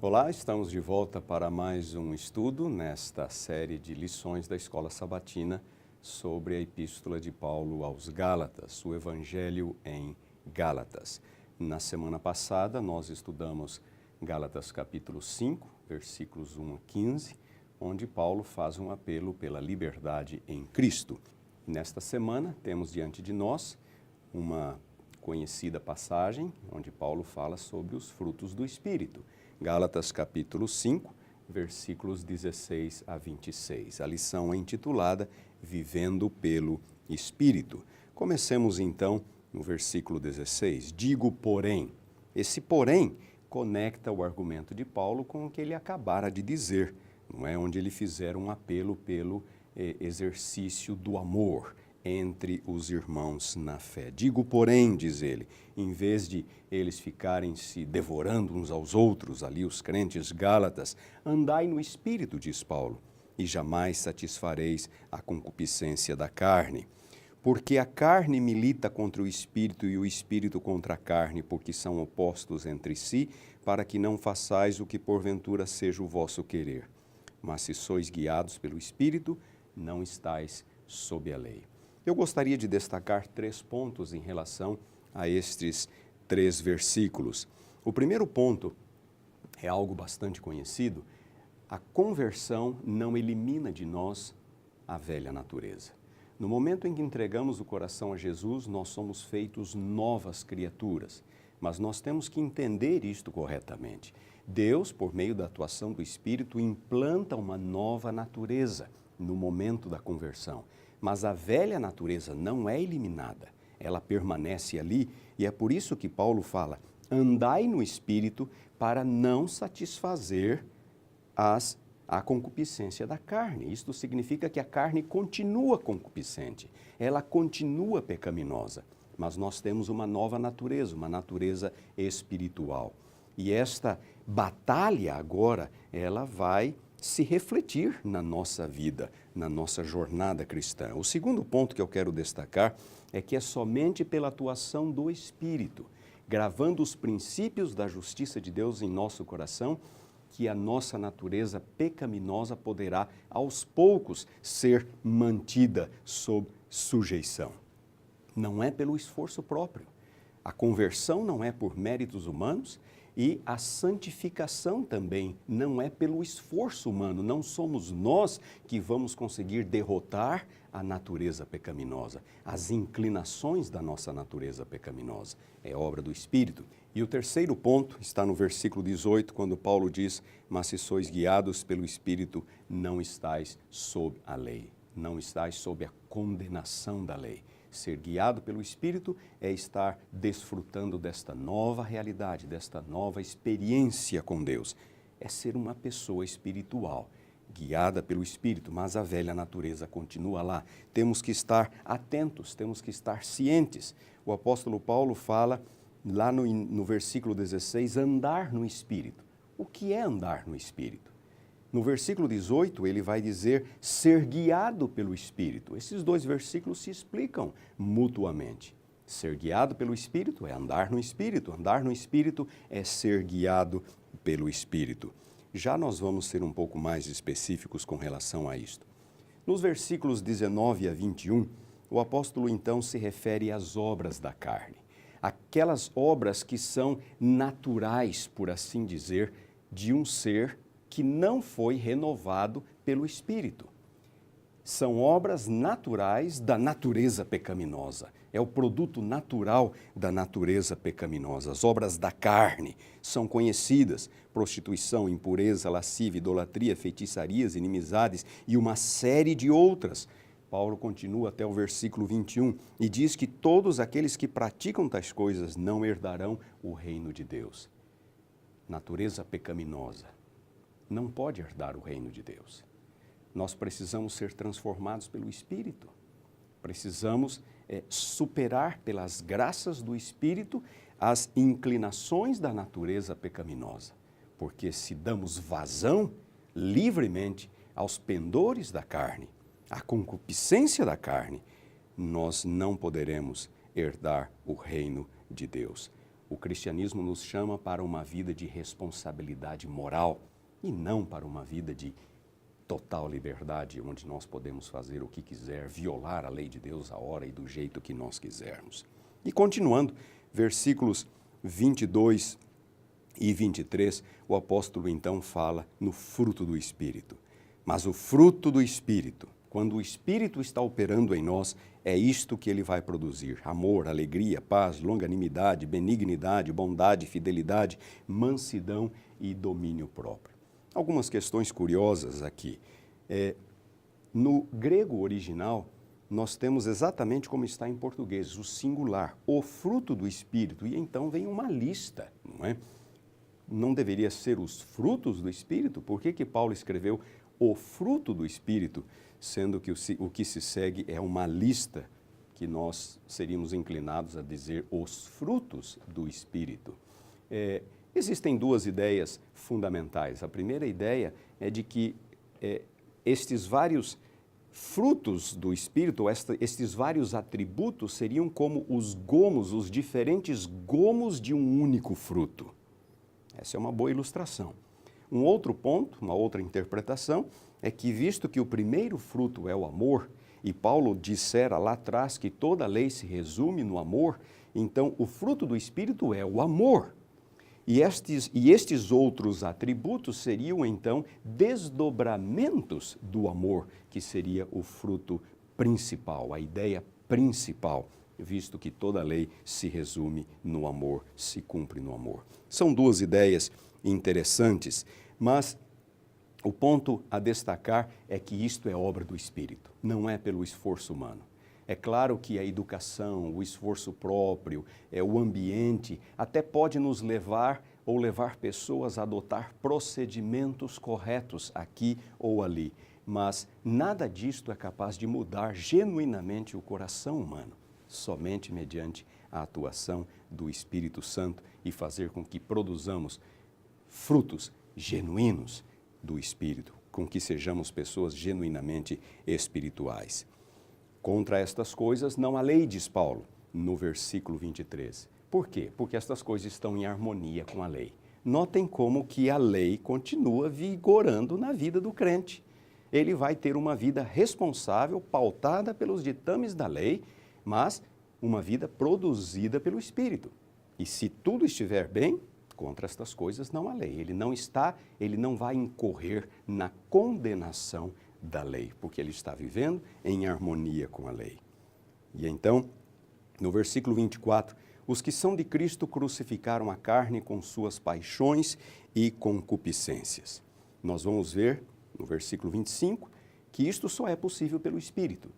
Olá, estamos de volta para mais um estudo nesta série de lições da Escola Sabatina sobre a Epístola de Paulo aos Gálatas, o Evangelho em Gálatas. Na semana passada, nós estudamos Gálatas capítulo 5, versículos 1 a 15, onde Paulo faz um apelo pela liberdade em Cristo. Nesta semana, temos diante de nós uma conhecida passagem onde Paulo fala sobre os frutos do Espírito. Gálatas capítulo 5, versículos 16 a 26. A lição é intitulada Vivendo pelo Espírito. Comecemos então no versículo 16. Digo, porém. Esse porém conecta o argumento de Paulo com o que ele acabara de dizer, não é? Onde ele fizer um apelo pelo exercício do amor entre os irmãos na fé. Digo, porém, diz ele, em vez de eles ficarem se devorando uns aos outros, ali os crentes gálatas, andai no Espírito, diz Paulo, e jamais satisfareis a concupiscência da carne. Porque a carne milita contra o Espírito e o Espírito contra a carne, porque são opostos entre si, para que não façais o que porventura seja o vosso querer. Mas se sois guiados pelo Espírito, não estais sob a lei. Eu gostaria de destacar 3 pontos em relação a estes 3 versículos. O primeiro ponto é algo bastante conhecido. A conversão não elimina de nós a velha natureza. No momento em que entregamos o coração a Jesus, nós somos feitos novas criaturas. Mas nós temos que entender isto corretamente. Deus, por meio da atuação do Espírito, implanta uma nova natureza no momento da conversão. Mas a velha natureza não é eliminada, ela permanece ali e é por isso que Paulo fala, andai no Espírito para não satisfazer a concupiscência da carne. Isto significa que a carne continua concupiscente, ela continua pecaminosa, mas nós temos uma nova natureza, uma natureza espiritual. E esta batalha agora, ela vai se refletir na nossa vida, na nossa jornada cristã. O segundo ponto que eu quero destacar é que é somente pela atuação do Espírito, gravando os princípios da justiça de Deus em nosso coração, que a nossa natureza pecaminosa poderá, aos poucos, ser mantida sob sujeição. Não é pelo esforço próprio. A conversão não é por méritos humanos, e a santificação também não é pelo esforço humano, não somos nós que vamos conseguir derrotar a natureza pecaminosa, as inclinações da nossa natureza pecaminosa. É obra do Espírito. E o terceiro ponto está no versículo 18, quando Paulo diz, mas se sois guiados pelo Espírito, não estais sob a lei, não estais sob a condenação da lei. Ser guiado pelo Espírito é estar desfrutando desta nova realidade, desta nova experiência com Deus. É ser uma pessoa espiritual, guiada pelo Espírito, mas a velha natureza continua lá. Temos que estar atentos, temos que estar cientes. O apóstolo Paulo fala lá no versículo 16, andar no Espírito. O que é andar no Espírito? No versículo 18, ele vai dizer ser guiado pelo Espírito. Esses 2 versículos se explicam mutuamente. Ser guiado pelo Espírito é andar no Espírito. Andar no Espírito é ser guiado pelo Espírito. Já nós vamos ser um pouco mais específicos com relação a isto. Nos versículos 19 a 21, o apóstolo então se refere às obras da carne. Aquelas obras que são naturais, por assim dizer, de um ser que não foi renovado pelo Espírito. São obras naturais da natureza pecaminosa. É o produto natural da natureza pecaminosa. As obras da carne são conhecidas: prostituição, impureza, lascívia, idolatria, feitiçarias, inimizades e uma série de outras. Paulo continua até o versículo 21 e diz que todos aqueles que praticam tais coisas não herdarão o reino de Deus. Natureza pecaminosa não pode herdar o reino de Deus. Nós precisamos ser transformados pelo Espírito. Precisamos superar pelas graças do Espírito as inclinações da natureza pecaminosa. Porque se damos vazão livremente aos pendores da carne, à concupiscência da carne, nós não poderemos herdar o reino de Deus. O cristianismo nos chama para uma vida de responsabilidade moral e não para uma vida de total liberdade, onde nós podemos fazer o que quiser, violar a lei de Deus a hora e do jeito que nós quisermos. E continuando, versículos 22 e 23, o apóstolo então fala no fruto do Espírito. Mas o fruto do Espírito, quando o Espírito está operando em nós, é isto que ele vai produzir: amor, alegria, paz, longanimidade, benignidade, bondade, fidelidade, mansidão e domínio próprio. Algumas questões curiosas aqui. No grego original, nós temos exatamente como está em português, o singular, o fruto do Espírito, e então vem uma lista, não é? Não deveria ser os frutos do Espírito? Por que Paulo escreveu o fruto do Espírito, sendo que o que se segue é uma lista que nós seríamos inclinados a dizer os frutos do Espírito? Existem duas ideias fundamentais. A primeira ideia é de que estes vários frutos do Espírito, estes vários atributos seriam como os gomos, os diferentes gomos de um único fruto. Essa é uma boa ilustração. Um outro ponto, uma outra interpretação, é que visto que o primeiro fruto é o amor, e Paulo dissera lá atrás que toda a lei se resume no amor, então o fruto do Espírito é o amor. E estes outros atributos seriam, então, desdobramentos do amor, que seria o fruto principal, a ideia principal, visto que toda a lei se resume no amor, se cumpre no amor. São duas ideias interessantes, mas o ponto a destacar é que isto é obra do Espírito, não é pelo esforço humano. É claro que a educação, o esforço próprio, o ambiente, até pode nos levar ou levar pessoas a adotar procedimentos corretos aqui ou ali, mas nada disto é capaz de mudar genuinamente o coração humano, somente mediante a atuação do Espírito Santo e fazer com que produzamos frutos genuínos do Espírito, com que sejamos pessoas genuinamente espirituais. Contra estas coisas não há lei, diz Paulo, no versículo 23. Por quê? Porque estas coisas estão em harmonia com a lei. Notem como que a lei continua vigorando na vida do crente. Ele vai ter uma vida responsável, pautada pelos ditames da lei, mas uma vida produzida pelo Espírito. E se tudo estiver bem, contra estas coisas não há lei. Ele não vai incorrer na condenação da lei, porque ele está vivendo em harmonia com a lei. E então, no versículo 24, os que são de Cristo crucificaram a carne com suas paixões e concupiscências. Nós vamos ver, no versículo 25, que isto só é possível pelo Espírito.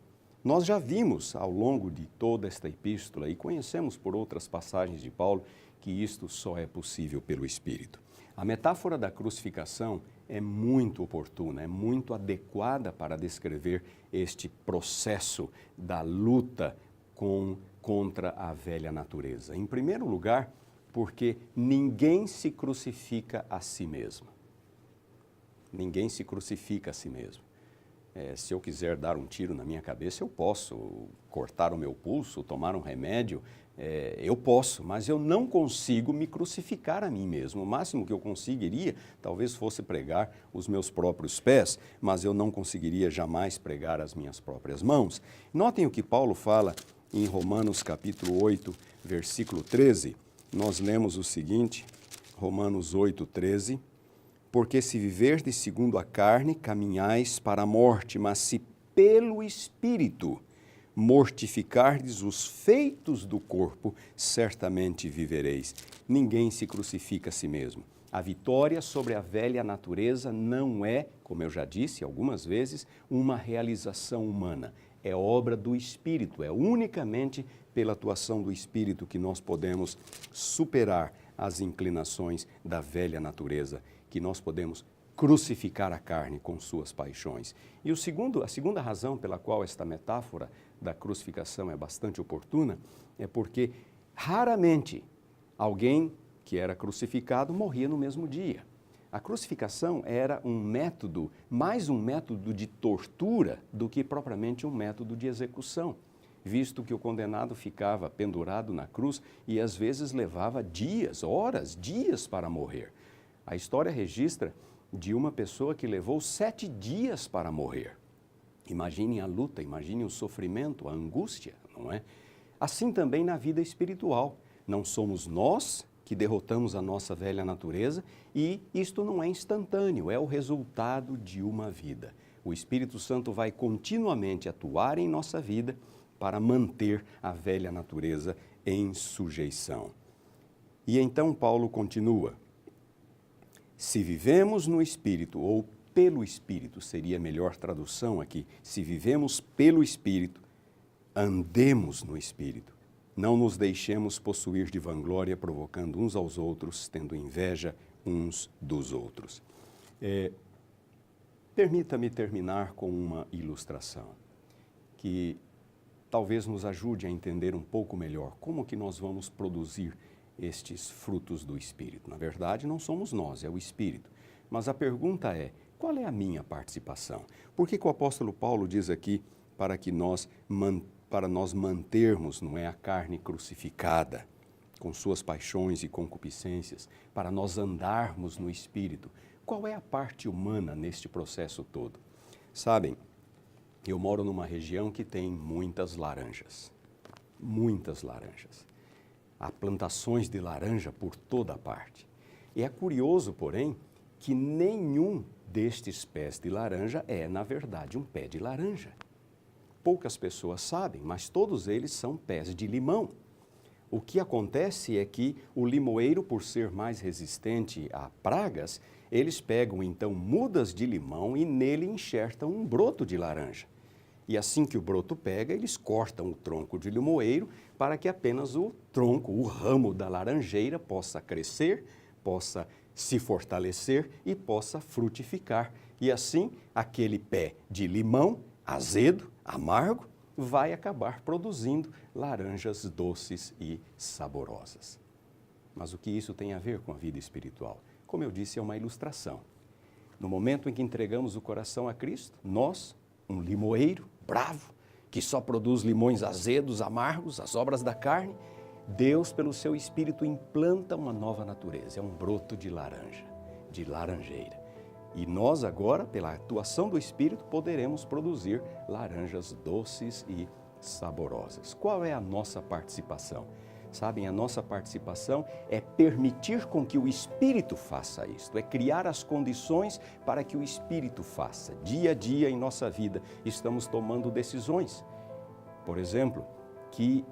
Nós já vimos ao longo de toda esta epístola e conhecemos por outras passagens de Paulo que isto só é possível pelo Espírito. A metáfora da crucificação é muito oportuna, é muito adequada para descrever este processo da luta contra a velha natureza. Em primeiro lugar, porque ninguém se crucifica a si mesmo. Ninguém se crucifica a si mesmo. Se eu quiser dar um tiro na minha cabeça, eu posso cortar o meu pulso, tomar um remédio, eu posso, mas eu não consigo me crucificar a mim mesmo. O máximo que eu conseguiria, talvez fosse pregar os meus próprios pés, mas eu não conseguiria jamais pregar as minhas próprias mãos. Notem o que Paulo fala em Romanos capítulo 8, versículo 13. Nós lemos o seguinte, Romanos 8, 13. Porque se viverdes segundo a carne, caminhais para a morte, mas se pelo Espírito mortificardes os feitos do corpo, certamente vivereis. Ninguém se crucifica a si mesmo. A vitória sobre a velha natureza não é, como eu já disse algumas vezes, uma realização humana. É obra do Espírito, é unicamente pela atuação do Espírito que nós podemos superar as inclinações da velha natureza, que nós podemos crucificar a carne com suas paixões. E a segunda razão pela qual esta metáfora da crucificação é bastante oportuna é porque raramente alguém que era crucificado morria no mesmo dia. A crucificação era mais um método de tortura do que propriamente um método de execução. visto que o condenado ficava pendurado na cruz e às vezes levava dias, horas, dias para morrer. A história registra de uma pessoa que levou 7 dias para morrer. Imaginem a luta, imaginem o sofrimento, a angústia, não é? Assim também na vida espiritual. Não somos nós que derrotamos a nossa velha natureza e isto não é instantâneo, é o resultado de uma vida. O Espírito Santo vai continuamente atuar em nossa vida para manter a velha natureza em sujeição. E então Paulo continua: se vivemos no Espírito, ou pelo Espírito, seria a melhor tradução aqui, se vivemos pelo Espírito, andemos no Espírito. Não nos deixemos possuir de vanglória, provocando uns aos outros, tendo inveja uns dos outros. Permita-me terminar com uma ilustração que talvez nos ajude a entender um pouco melhor como que nós vamos produzir estes frutos do Espírito. Na verdade, não somos nós, é o Espírito. Mas a pergunta é, qual é a minha participação? Por que o apóstolo Paulo diz aqui para nós mantermos, não é, a carne crucificada, com suas paixões e concupiscências, para nós andarmos no Espírito? Qual é a parte humana neste processo todo? Sabem, eu moro numa região que tem muitas laranjas. Muitas laranjas. Há plantações de laranja por toda parte. E é curioso, porém, que nenhum destes pés de laranja é, na verdade, um pé de laranja. Poucas pessoas sabem, mas todos eles são pés de limão. O que acontece é que o limoeiro, por ser mais resistente a pragas, eles pegam então mudas de limão e nele enxertam um broto de laranja. E assim que o broto pega, eles cortam o tronco de limoeiro para que apenas o tronco, o ramo da laranjeira possa crescer, possa se fortalecer e possa frutificar. E assim, aquele pé de limão, azedo, amargo, vai acabar produzindo laranjas doces e saborosas. Mas o que isso tem a ver com a vida espiritual? Como eu disse, é uma ilustração. No momento em que entregamos o coração a Cristo, nós, um limoeiro bravo, que só produz limões azedos, amargos, as obras da carne, Deus, pelo seu Espírito, implanta uma nova natureza, é um broto de laranja, de laranjeira. E nós agora, pela atuação do Espírito, poderemos produzir laranjas doces e saborosas. Qual é a nossa participação? Sabem, a nossa participação é permitir com que o Espírito faça isto, é criar as condições para que o Espírito faça. Dia a dia em nossa vida estamos tomando decisões. Por exemplo, que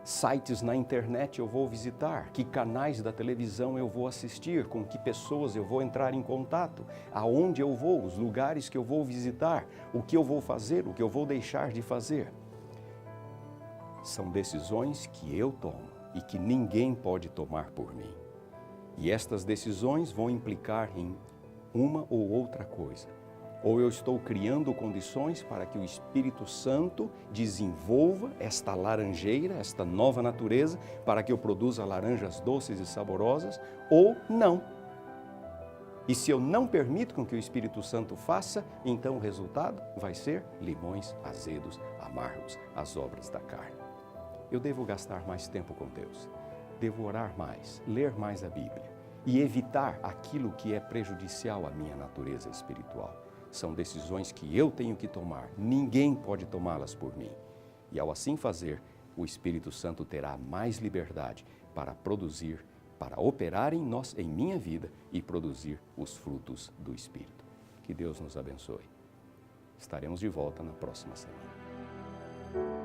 sites na internet eu vou visitar, que canais da televisão eu vou assistir, com que pessoas eu vou entrar em contato, aonde eu vou, os lugares que eu vou visitar, o que eu vou fazer, o que eu vou deixar de fazer. São decisões que eu tomo e que ninguém pode tomar por mim. E estas decisões vão implicar em uma ou outra coisa. Ou eu estou criando condições para que o Espírito Santo desenvolva esta laranjeira, esta nova natureza, para que eu produza laranjas doces e saborosas, ou não. E se eu não permito com que o Espírito Santo faça, então o resultado vai ser limões azedos, amargos, as obras da carne. Eu devo gastar mais tempo com Deus, devo orar mais, ler mais a Bíblia e evitar aquilo que é prejudicial à minha natureza espiritual. São decisões que eu tenho que tomar, ninguém pode tomá-las por mim. E ao assim fazer, o Espírito Santo terá mais liberdade para produzir, para operar em minha vida e produzir os frutos do Espírito. Que Deus nos abençoe. Estaremos de volta na próxima semana.